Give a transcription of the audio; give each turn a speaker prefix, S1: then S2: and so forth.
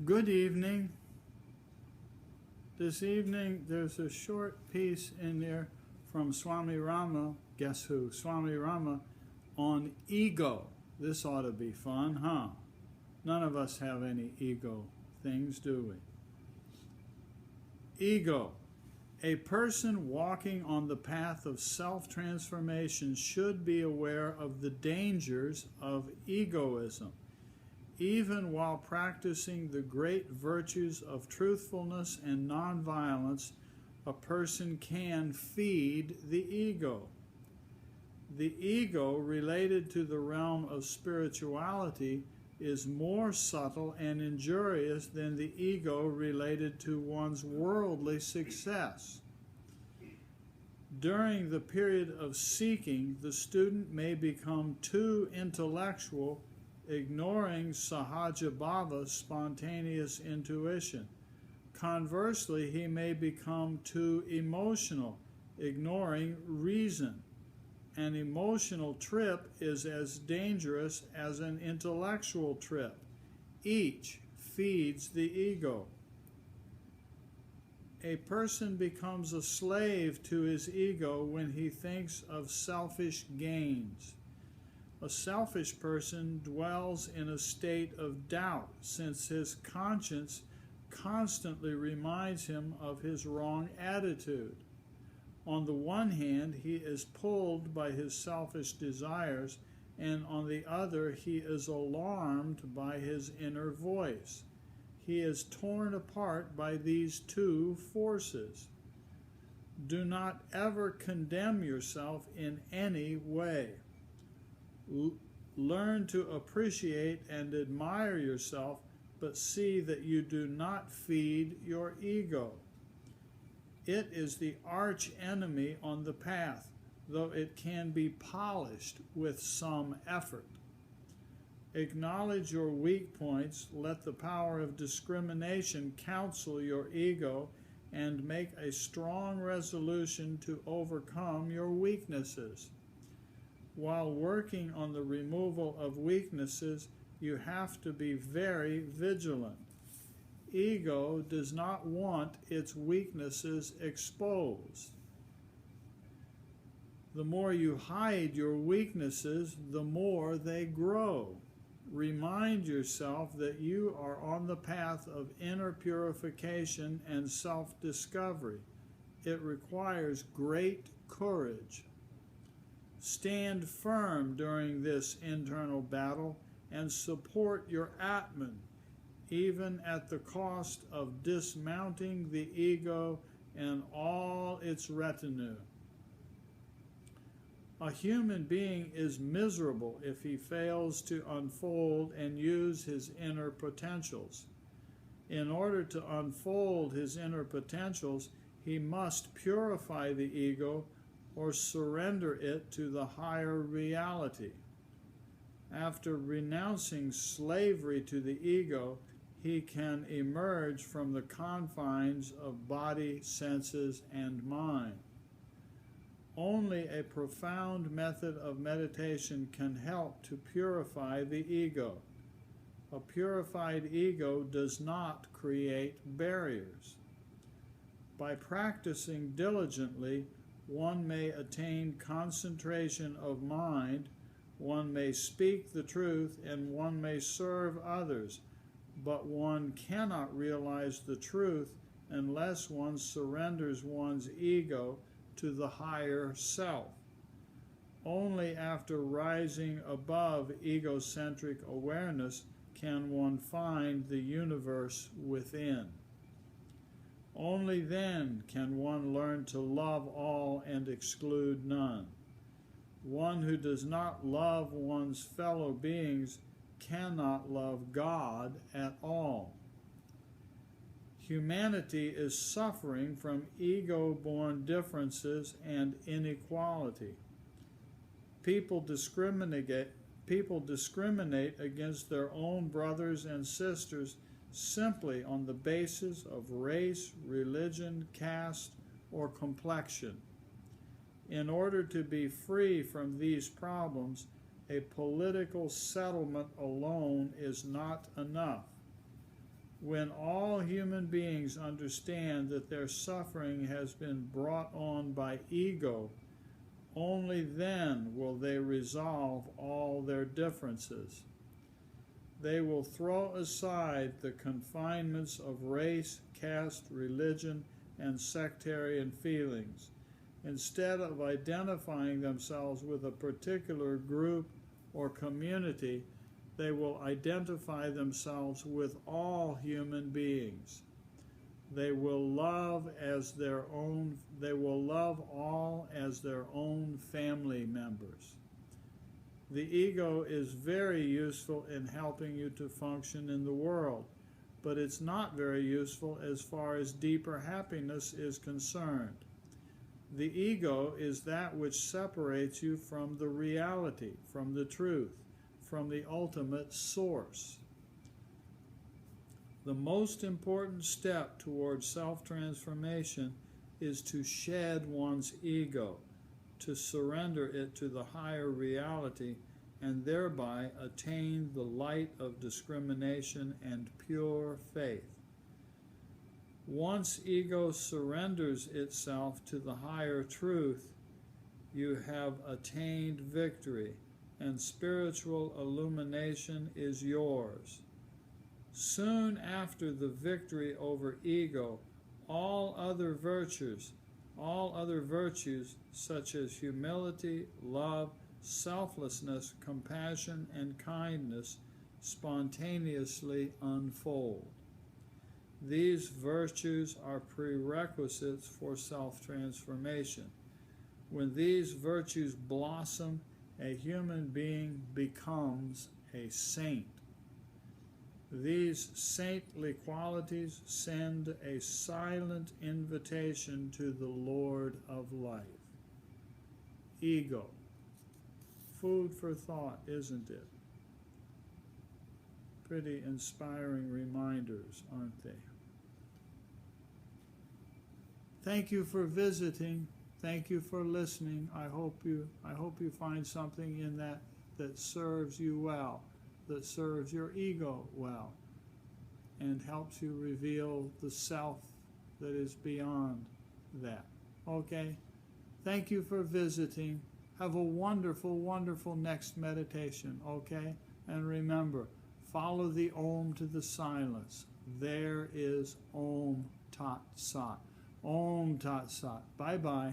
S1: Good evening. This evening there's a short piece in there from Swami Rama, guess who? Swami Rama, on ego. This ought to be fun, huh? None of us have any ego things, do we? Ego. A person walking on the path of self-transformation should be aware of the dangers of egoism. Even while practicing the great virtues of truthfulness and nonviolence, a person can feed the ego. The ego related to the realm of spirituality is more subtle and injurious than the ego related to one's worldly success. During the period of seeking, the student may become too intellectual, ignoring sahaja bhava, spontaneous intuition. Conversely, he may become too emotional, ignoring reason. An emotional trip is as dangerous as an intellectual trip. Each feeds the ego. A person becomes a slave to his ego when he thinks of selfish gains. A selfish person dwells in a state of doubt, since his conscience constantly reminds him of his wrong attitude. On the one hand, he is pulled by his selfish desires, and on the other, he is alarmed by his inner voice. He is torn apart by these two forces. Do not ever condemn yourself in any way. Learn to appreciate and admire yourself, but see that you do not feed your ego. It is the arch enemy on the path, though it can be polished with some effort. Acknowledge your weak points, let the power of discrimination counsel your ego, and make a strong resolution to overcome your weaknesses. While working on the removal of weaknesses, you have to be very vigilant. Ego does not want its weaknesses exposed. The more you hide your weaknesses, the more they grow. Remind yourself that you are on the path of inner purification and self-discovery. It requires great courage. Stand firm during this internal battle and support your Atman, even at the cost of dismounting the ego and all its retinue. A human being is miserable if he fails to unfold and use his inner potentials. In order to unfold his inner potentials, he must purify the ego or surrender it to the higher reality. After renouncing slavery to the ego, he can emerge from the confines of body, senses, and mind. Only a profound method of meditation can help to purify the ego. A purified ego does not create barriers. By practicing diligently, one may attain concentration of mind, one may speak the truth, and one may serve others, but one cannot realize the truth unless one surrenders one's ego to the higher self. Only after rising above egocentric awareness can one find the universe within. Only then can one learn to love all and exclude none. One who does not love one's fellow beings cannot love God at all. Humanity is suffering from ego-born differences and inequality. People discriminate against their own brothers and sisters simply on the basis of race, religion, caste, or complexion. In order to be free from these problems, a political settlement alone is not enough. When all human beings understand that their suffering has been brought on by ego, only then will they resolve all their differences. They will throw aside the confinements of race, caste, religion, and sectarian feelings. Instead of identifying themselves with a particular group or community, they will identify themselves with all human beings. They will love all as their own family members. The ego is very useful in helping you to function in the world, but it's not very useful as far as deeper happiness is concerned. The ego is that which separates you from the reality, from the truth, from the ultimate source. The most important step towards self-transformation is to shed one's ego, to surrender it to the higher reality, and thereby attain the light of discrimination and pure faith. Once ego surrenders itself to the higher truth, you have attained victory, and spiritual illumination is yours. Soon after the victory over ego, all other virtues such as humility, love, selflessness, compassion, and kindness spontaneously unfold. These virtues are prerequisites for self-transformation. When these virtues blossom, a human being becomes a saint. These saintly qualities send a silent invitation to the Lord of life. Ego. Food for thought, isn't it? Pretty inspiring reminders, aren't they? Thank you for visiting. Thank you for listening. I hope you find something in that serves you well, that serves your ego well, and helps you reveal the self that is beyond that. Okay? Thank you for visiting. Have a wonderful, wonderful next meditation, okay? And remember, follow the Om to the silence. There is Om Tat Sat. Om Tat Sat. Bye-bye.